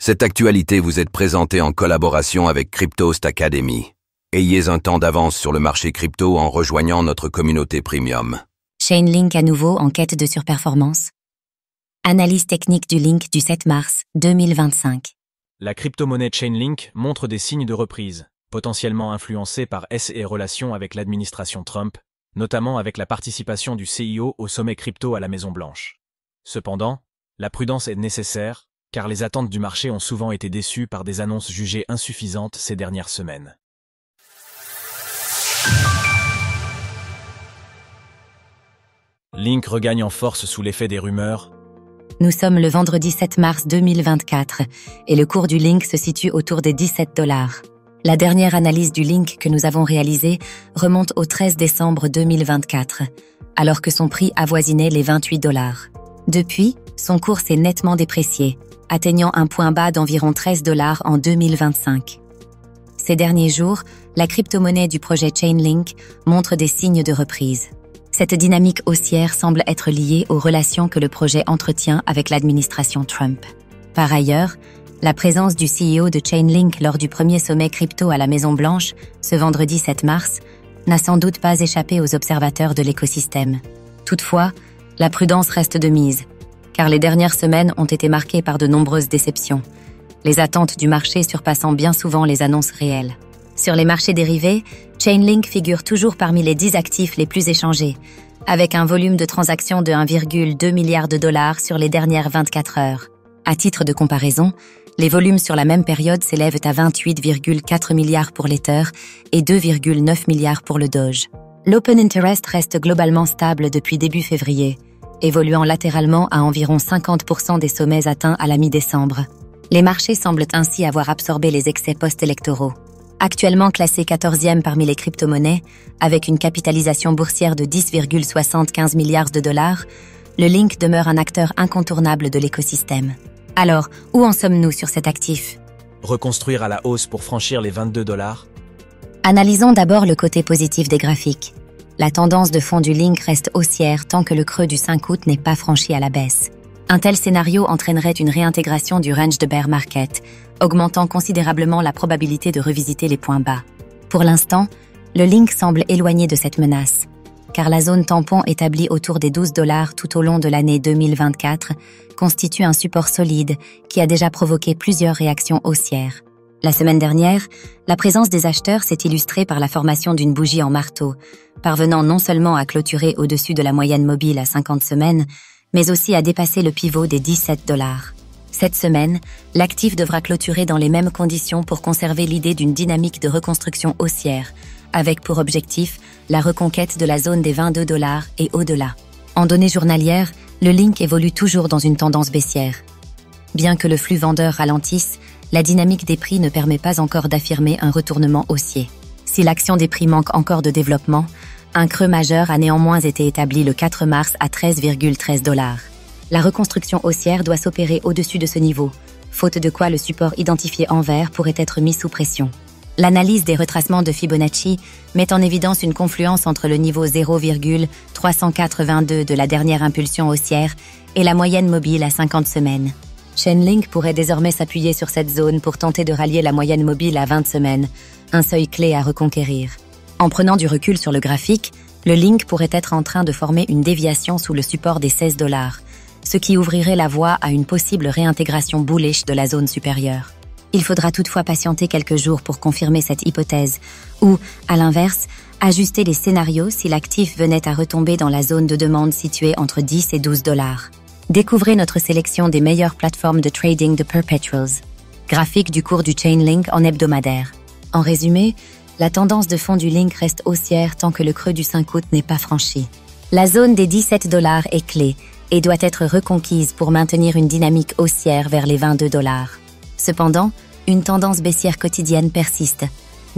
Cette actualité vous est présentée en collaboration avec Cryptost Academy. Ayez un temps d'avance sur le marché crypto en rejoignant notre communauté premium. Chainlink à nouveau en quête de surperformance. Analyse technique du link du 7 mars 2025. La crypto-monnaie Chainlink montre des signes de reprise, potentiellement influencés par ses relations avec l'administration Trump, notamment avec la participation du CIO au sommet crypto à la Maison-Blanche. Cependant, la prudence est nécessaire, car les attentes du marché ont souvent été déçues par des annonces jugées insuffisantes ces dernières semaines. Link regagne en force sous l'effet des rumeurs. Nous sommes le vendredi 7 mars 2024 et le cours du Link se situe autour des $17. La dernière analyse du Link que nous avons réalisée remonte au 13 décembre 2024, alors que son prix avoisinait les $28. Depuis, son cours s'est nettement déprécié, atteignant un point bas d'environ $13 en 2025. Ces derniers jours, la crypto-monnaie du projet Chainlink montre des signes de reprise. Cette dynamique haussière semble être liée aux relations que le projet entretient avec l'administration Trump. Par ailleurs, la présence du CEO de Chainlink lors du premier sommet crypto à la Maison-Blanche, ce vendredi 7 mars, n'a sans doute pas échappé aux observateurs de l'écosystème. Toutefois, la prudence reste de mise, car les dernières semaines ont été marquées par de nombreuses déceptions, les attentes du marché surpassant bien souvent les annonces réelles. Sur les marchés dérivés, Chainlink figure toujours parmi les 10 actifs les plus échangés, avec un volume de transactions de 1,2 milliard de dollars sur les dernières 24 heures. À titre de comparaison, les volumes sur la même période s'élèvent à 28,4 milliards pour l'Ether et 2,9 milliards pour le Doge. L'Open Interest reste globalement stable depuis début février, évoluant latéralement à environ 50% des sommets atteints à la mi-décembre. Les marchés semblent ainsi avoir absorbé les excès post-électoraux. Actuellement classé 14e parmi les crypto-monnaies, avec une capitalisation boursière de 10,75 milliards de dollars, le Link demeure un acteur incontournable de l'écosystème. Alors, où en sommes-nous sur cet actif? Reconstruire à la hausse pour franchir les $22? Analysons d'abord le côté positif des graphiques. La tendance de fond du Link reste haussière tant que le creux du 5 août n'est pas franchi à la baisse. Un tel scénario entraînerait une réintégration du range de bear market, augmentant considérablement la probabilité de revisiter les points bas. Pour l'instant, le Link semble éloigné de cette menace, car la zone tampon établie autour des $12 tout au long de l'année 2024 constitue un support solide qui a déjà provoqué plusieurs réactions haussières. La semaine dernière, la présence des acheteurs s'est illustrée par la formation d'une bougie en marteau, parvenant non seulement à clôturer au-dessus de la moyenne mobile à 50 semaines, mais aussi à dépasser le pivot des $17. Cette semaine, l'actif devra clôturer dans les mêmes conditions pour conserver l'idée d'une dynamique de reconstruction haussière, avec pour objectif la reconquête de la zone des $22 et au-delà. En données journalières, le Link évolue toujours dans une tendance baissière. Bien que le flux vendeur ralentisse, la dynamique des prix ne permet pas encore d'affirmer un retournement haussier. Si l'action des prix manque encore de développement, un creux majeur a néanmoins été établi le 4 mars à $13,13. La reconstruction haussière doit s'opérer au-dessus de ce niveau, faute de quoi le support identifié en vert pourrait être mis sous pression. L'analyse des retracements de Fibonacci met en évidence une confluence entre le niveau 0,382 de la dernière impulsion haussière et la moyenne mobile à 50 semaines. Chainlink pourrait désormais s'appuyer sur cette zone pour tenter de rallier la moyenne mobile à 20 semaines, un seuil clé à reconquérir. En prenant du recul sur le graphique, le Link pourrait être en train de former une déviation sous le support des $16, ce qui ouvrirait la voie à une possible réintégration bullish de la zone supérieure. Il faudra toutefois patienter quelques jours pour confirmer cette hypothèse, ou, à l'inverse, ajuster les scénarios si l'actif venait à retomber dans la zone de demande située entre 10 et $12. Découvrez notre sélection des meilleures plateformes de trading de perpetuals. Graphique du cours du Chainlink en hebdomadaire. En résumé, la tendance de fond du Link reste haussière tant que le creux du 5 août n'est pas franchi. La zone des $17 est clé et doit être reconquise pour maintenir une dynamique haussière vers les $22. Cependant, une tendance baissière quotidienne persiste,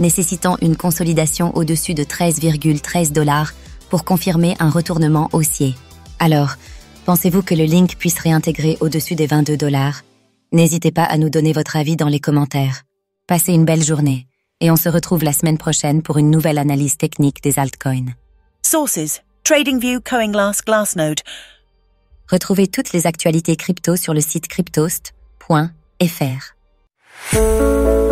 nécessitant une consolidation au-dessus de $13,13 pour confirmer un retournement haussier. Alors, pensez-vous que le Link puisse réintégrer au-dessus des $22? N'hésitez pas à nous donner votre avis dans les commentaires. Passez une belle journée. Et on se retrouve la semaine prochaine pour une nouvelle analyse technique des altcoins. Sources: TradingView, CoinGlass, Glassnode. Retrouvez toutes les actualités crypto sur le site cryptost.fr. .fr.